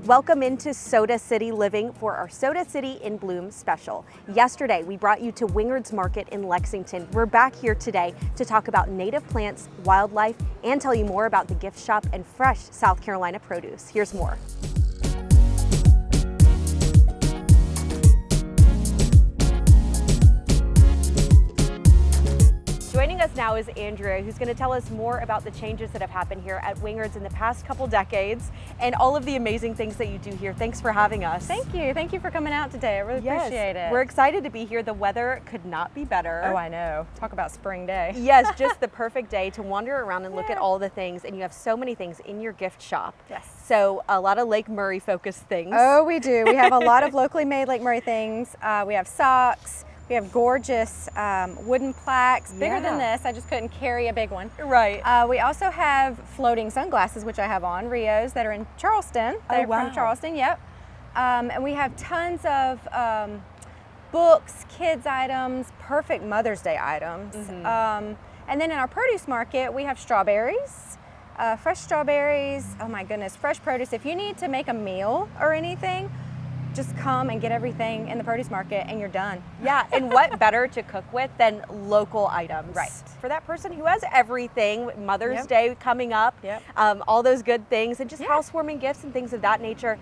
Welcome into Soda City Living for our Soda City in Bloom special. Yesterday, we brought you to Wingard's Market in Lexington. We're back here today to talk about native plants, wildlife, and tell you more about the gift shop and fresh South Carolina produce. Here's more. Joining us now is Andrea, who's going to tell us more about the changes that have happened here at Wingard's in the past couple decades and all of the amazing things that you do here. Thanks for having us. Thank you. Thank you for coming out today. I really appreciate it. We're excited to be here. The weather could not be better. Oh, I know. Talk about spring day. Yes, just the perfect day to wander around and look at all the things. And you have so many things in your gift shop. Yes. So a lot of Lake Murray focused things. Oh, we do. We have a lot of locally made Lake Murray things. We have socks. We have gorgeous wooden plaques, bigger than this. I just couldn't carry a big one. Right. We also have floating sunglasses, which I have on, Rios, that are in Charleston. They're from Charleston, yep. And we have tons of books, kids items, perfect Mother's Day items. And then in our produce market, we have strawberries, fresh strawberries. Oh my goodness, fresh produce. If you need to make a meal or anything, just come and get everything in the produce market and you're done. Yeah, and what better to cook with than local items? Right. For that person who has everything, Mother's Day coming up, all those good things, and just housewarming gifts and things of that nature,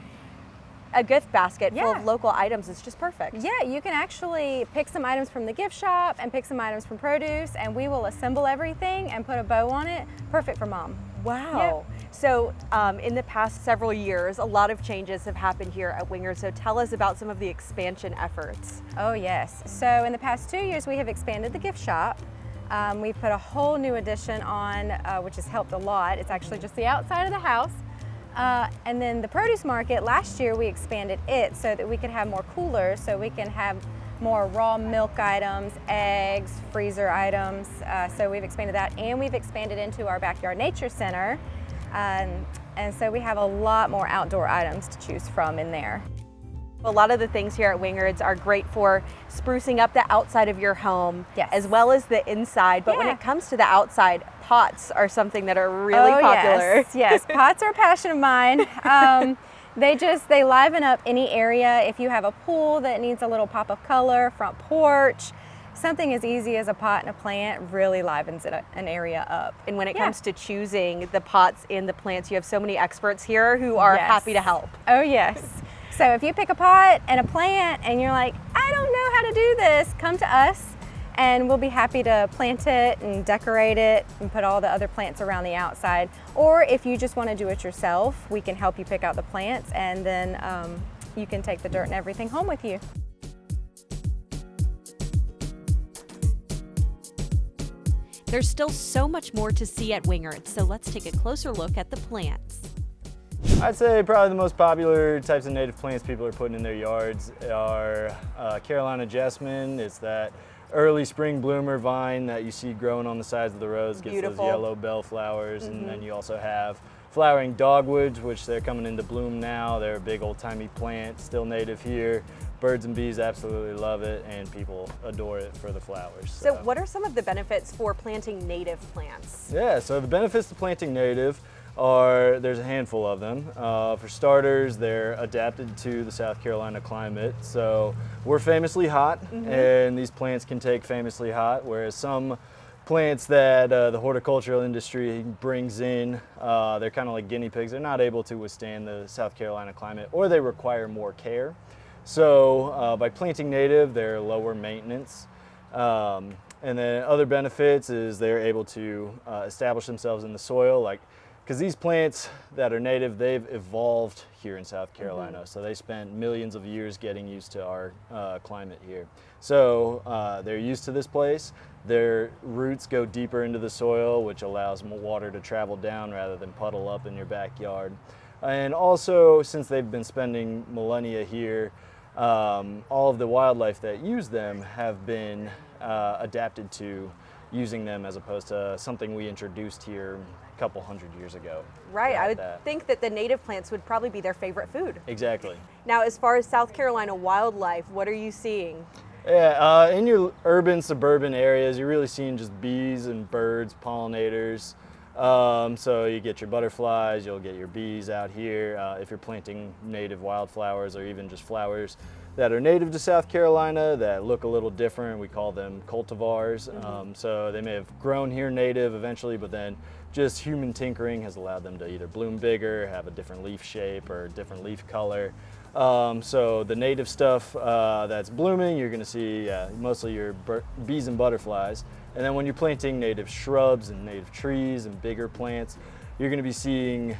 a gift basket full of local items is just perfect. Yeah, you can actually pick some items from the gift shop and pick some items from produce, and we will assemble everything and put a bow on it. Perfect for mom. Wow. Yep. So in the past several years, a lot of changes have happened here at Wingard. So tell us about some of the expansion efforts. Oh yes. So in the past 2 years, we have expanded the gift shop. We've put a whole new addition on, which has helped a lot. It's actually just the outside of the house. And then the produce market, last year we expanded it so that we could have more coolers, so we can have more raw milk items, eggs, freezer items. So we've expanded that, and we've expanded into our backyard nature center. And so we have a lot more outdoor items to choose from in there. A lot of the things here at Wingard's are great for sprucing up the outside of your home, as well as the inside. But when it comes to the outside, pots are something that are really popular. Yes, pots are a passion of mine. They liven up any area. If you have a pool that needs a little pop of color, front porch, something as easy as a pot and a plant really livens an area up. And when it comes to choosing the pots and the plants, you have so many experts here who are happy to help. Oh yes. So if you pick a pot and a plant and you're like, I don't know how to do this, come to us and we'll be happy to plant it and decorate it and put all the other plants around the outside. Or if you just want to do it yourself, we can help you pick out the plants, and then you can take the dirt and everything home with you. There's still so much more to see at Wingard, so let's take a closer look at the plants. I'd say probably the most popular types of native plants people are putting in their yards are Carolina jasmine. It's that early spring bloomer vine that you see growing on the sides of the roads, gets those yellow bell flowers. And then you also have flowering dogwoods, which they're coming into bloom now. They're a big old-timey plant, still native here. Birds and bees absolutely love it, and people adore it for the flowers. So what are some of the benefits for planting native plants? Yeah, so the benefits to planting native there's a handful of them. For starters, they're adapted to the South Carolina climate. So we're famously hot, and these plants can take famously hot, whereas some plants that the horticultural industry brings in, they're kind of like guinea pigs. They're not able to withstand the South Carolina climate, or they require more care. So by planting native, they're lower maintenance. And then other benefits is they're able to establish themselves in the soil, because these plants that are native, they've evolved here in South Carolina. So they spent millions of years getting used to our climate here. So they're used to this place. Their roots go deeper into the soil, which allows more water to travel down rather than puddle up in your backyard. And also, since they've been spending millennia here, all of the wildlife that use them have been adapted to using them, as opposed to something we introduced here a couple hundred years ago. Right, I would think that the native plants would probably be their favorite food. Exactly. Now, as far as South Carolina wildlife, what are you seeing? Yeah, in your urban, suburban areas, you're really seeing just bees and birds, pollinators. So you get your butterflies, you'll get your bees out here. If you're planting native wildflowers or even just flowers that are native to South Carolina that look a little different, we call them cultivars. So they may have grown here native eventually, but then just human tinkering has allowed them to either bloom bigger, have a different leaf shape or different leaf color. So the native stuff that's blooming, you're going to see mostly your bees and butterflies. And then when you're planting native shrubs and native trees and bigger plants, you're going to be seeing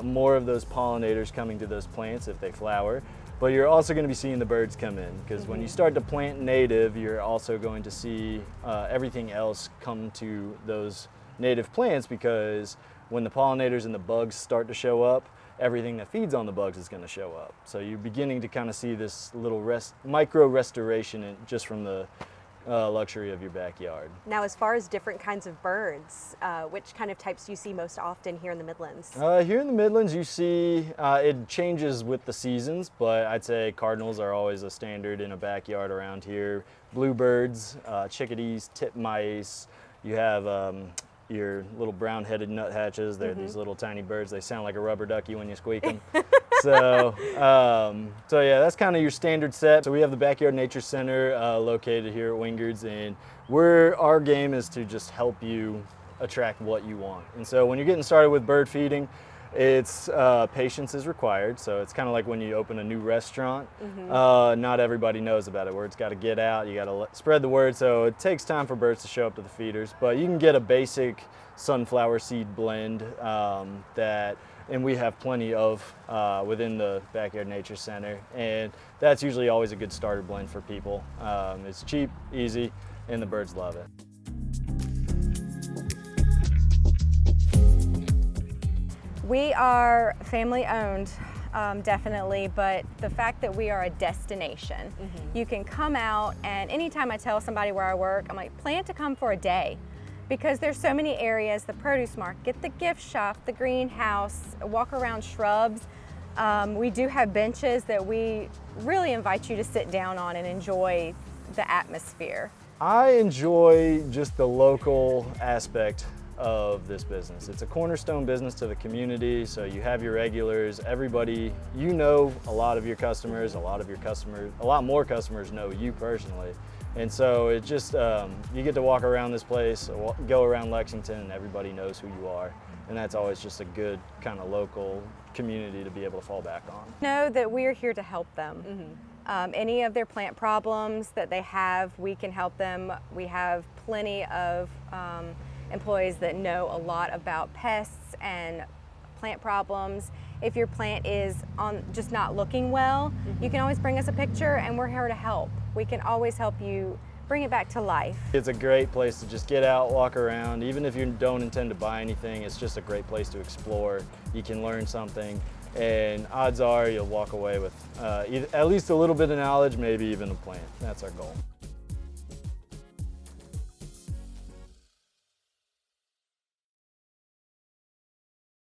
more of those pollinators coming to those plants if they flower. But you're also going to be seeing the birds come in, because when you start to plant native, you're also going to see everything else come to those native plants, because when the pollinators and the bugs start to show up, everything that feeds on the bugs is going to show up. So you're beginning to kind of see this little micro restoration just from the luxury of your backyard. Now, as far as different kinds of birds, which kind of types do you see most often here in the Midlands? Here in the Midlands, you see it changes with the seasons, but I'd say cardinals are always a standard in a backyard around here. Bluebirds, chickadees, titmice. You have your little brown-headed nuthatches. They're these little tiny birds. They sound like a rubber ducky when you squeak them. So yeah, that's kind of your standard set. So we have the Backyard Nature Center located here at Wingard's, and our game is to just help you attract what you want. And so when you're getting started with bird feeding, it's patience is required. So it's kind of like when you open a new restaurant. Not everybody knows about it. Word's got to get out. You got to spread the word. So it takes time for birds to show up to the feeders. But you can get a basic sunflower seed blend and we have plenty of within the Backyard Nature Center. And that's usually always a good starter blend for people. It's cheap, easy, and the birds love it. We are family owned, definitely, but the fact that we are a destination, you can come out, and anytime I tell somebody where I work, I'm like, plan to come for a day, because there's so many areas: the produce market, the gift shop, the greenhouse, walk around shrubs. We do have benches that we really invite you to sit down on and enjoy the atmosphere. I enjoy just the local aspect of this business. It's a cornerstone business to the community, so you have your regulars, everybody, you know a lot of your customers, a lot more customers know you personally. And so it just, you get to walk around this place, go around Lexington, and everybody knows who you are. And that's always just a good kind of local community to be able to fall back on. Know that we're here to help them. Any of their plant problems that they have, we can help them. We have plenty of employees that know a lot about pests and plant problems. If your plant is just not looking well, you can always bring us a picture, and we're here to help. We can always help you bring it back to life. It's a great place to just get out, walk around. Even if you don't intend to buy anything, it's just a great place to explore. You can learn something, and odds are you'll walk away with at least a little bit of knowledge, maybe even a plant. That's our goal.